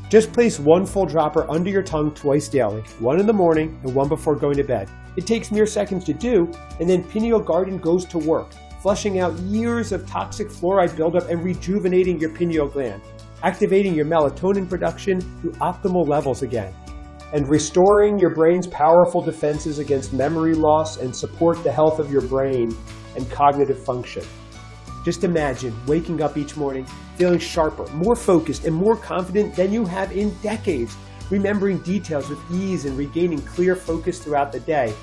S1: Just place one full dropper under your tongue twice daily, one in the morning and one before going to bed. It takes mere seconds to do, and then Pineal Guardian goes to work, flushing out years of toxic fluoride buildup and rejuvenating your pineal gland, activating your melatonin production to optimal levels again, and restoring your brain's powerful defenses against memory loss and support the health of your brain and cognitive function. Just imagine waking up each morning feeling sharper, more focused, and more confident than you have in decades, remembering details with ease and regaining clear focus throughout the day.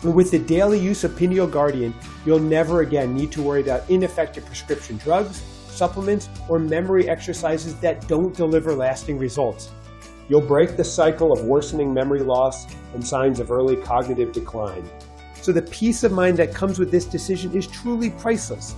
S1: And with the daily use of Pineal Guardian, you'll never again need to worry about ineffective prescription drugs, supplements, or memory exercises that don't deliver lasting results. You'll break the cycle of worsening memory loss and signs of early cognitive decline. So the peace of mind that comes with this decision is truly priceless.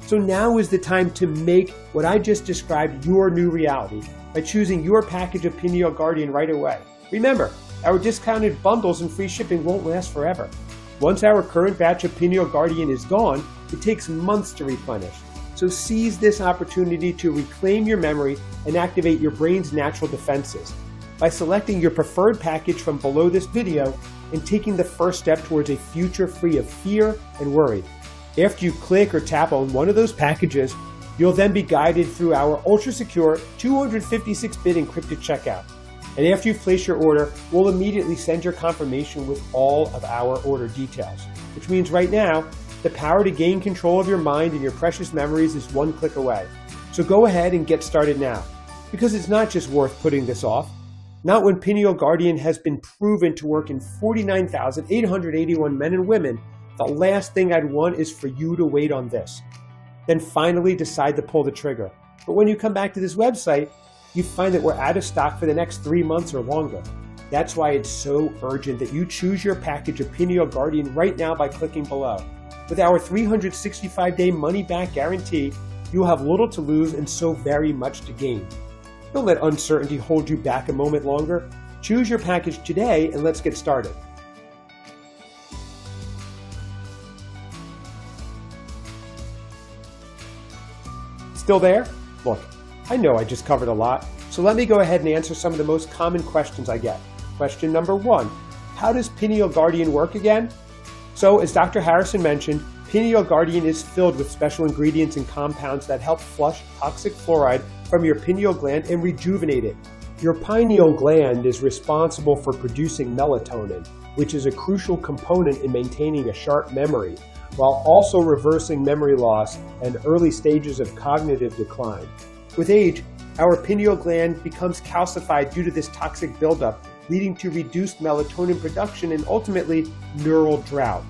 S1: So now is the time to make what I just described your new reality by choosing your package of Pineal Guardian right away. Remember, our discounted bundles and free shipping won't last forever. Once our current batch of Pineal Guardian is gone, it takes months to replenish. So seize this opportunity to reclaim your memory and activate your brain's natural defenses by selecting your preferred package from below this video and taking the first step towards a future free of fear and worry. After you click or tap on one of those packages, you'll then be guided through our ultra-secure 256-bit encrypted checkout. And after you've placed your order, we'll immediately send your confirmation with all of our order details, which means right now, the power to gain control of your mind and your precious memories is one click away. So go ahead and get started now, because it's not just worth putting this off. Not when Pineal Guardian has been proven to work in 49,881 men and women. The last thing I'd want is for you to wait on this. Then finally decide to pull the trigger. But when you come back to this website, you find that we're out of stock for the next 3 months or longer. That's why it's so urgent that you choose your package of Pineal Guardian right now by clicking below. With our 365-day money-back guarantee, you'll have little to lose and so very much to gain. Don't let uncertainty hold you back a moment longer. Choose your package today and let's get started. Still there? Look, I know I just covered a lot, so let me go ahead and answer some of the most common questions I get. Question number 1, how does Pineal Guardian work again? So, as Dr. Harrison mentioned, Pineal Guardian is filled with special ingredients and compounds that help flush toxic fluoride from your pineal gland and rejuvenate it. Your pineal gland is responsible for producing melatonin, which is a crucial component in maintaining a sharp memory, while also reversing memory loss and early stages of cognitive decline. With age, our pineal gland becomes calcified due to this toxic buildup, leading to reduced melatonin production and ultimately neural drought.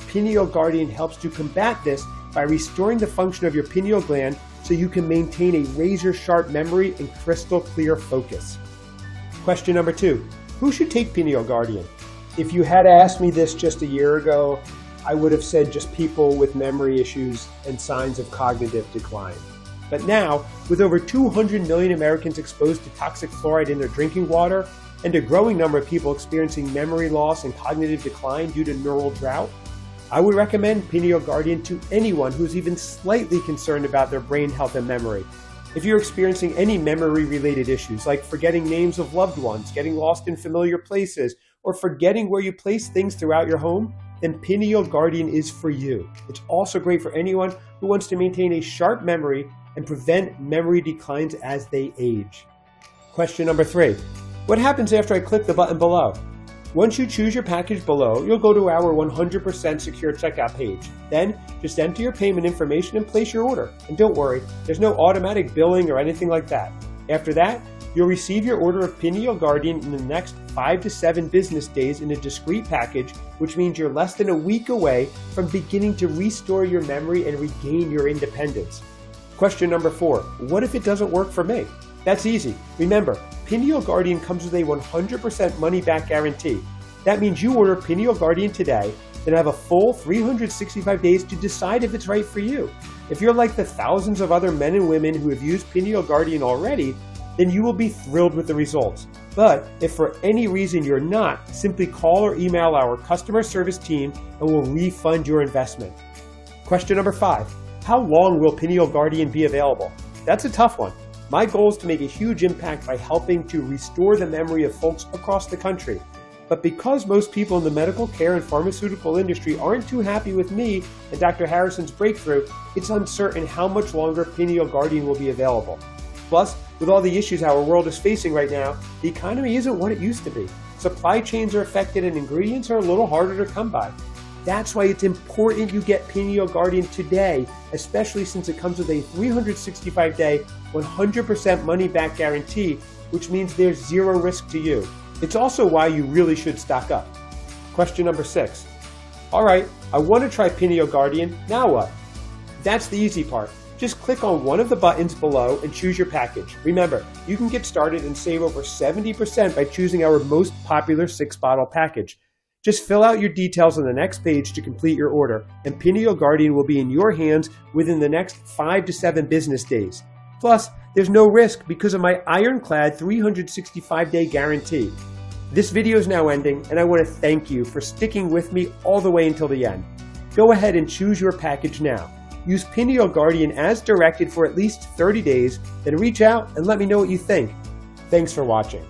S1: Pineal Guardian helps to combat this by restoring the function of your pineal gland so you can maintain a razor-sharp memory and crystal clear focus. Question number 2, who should take Pineal Guardian? If you had asked me this just a year ago, I would have said just people with memory issues and signs of cognitive decline. But now, with over 200 million Americans exposed to toxic fluoride in their drinking water, and a growing number of people experiencing memory loss and cognitive decline due to neural drought, I would recommend Pineal Guardian to anyone who is even slightly concerned about their brain health and memory. If you're experiencing any memory-related issues, like forgetting names of loved ones, getting lost in familiar places, or forgetting where you place things throughout your home, then Pineal Guardian is for you. It's also great for anyone who wants to maintain a sharp memory and prevent memory declines as they age. Question number 3, what happens after I click the button below? Once you choose your package below, you'll go to our 100% secure checkout page. Then, just enter your payment information and place your order. And don't worry, there's no automatic billing or anything like that. After that, you'll receive your order of Pineal Guardian in the next 5 to 7 business days in a discrete package, which means you're less than a week away from beginning to restore your memory and regain your independence. Question number 4, what if it doesn't work for me? That's easy. Remember, Pineal Guardian comes with a 100% money-back guarantee. That means you order Pineal Guardian today, then have a full 365 days to decide if it's right for you. If you're like the thousands of other men and women who have used Pineal Guardian already, then you will be thrilled with the results. But if for any reason you're not, simply call or email our customer service team and we'll refund your investment. Question number 5, how long will Pineal Guardian be available? That's a tough one. My goal is to make a huge impact by helping to restore the memory of folks across the country. But because most people in the medical care and pharmaceutical industry aren't too happy with me and Dr. Harrison's breakthrough, it's uncertain how much longer Pineal Guardian will be available. Plus, with all the issues our world is facing right now, the economy isn't what it used to be. Supply chains are affected and ingredients are a little harder to come by. That's why it's important you get Pineal Guardian today, especially since it comes with a 365-day, 100% money-back guarantee, which means there's zero risk to you. It's also why you really should stock up. Question number 6. All right, I want to try Pineal Guardian, now what? That's the easy part. Just click on one of the buttons below and choose your package. Remember, you can get started and save over 70% by choosing our most popular 6-bottle package. Just fill out your details on the next page to complete your order, and Pineal Guardian will be in your hands within the next 5 to 7 business days. Plus, there's no risk because of my ironclad 365-day guarantee. This video is now ending, and I want to thank you for sticking with me all the way until the end. Go ahead and choose your package now. Use Pineal Guardian as directed for at least 30 days, then reach out and let me know what you think. Thanks for watching.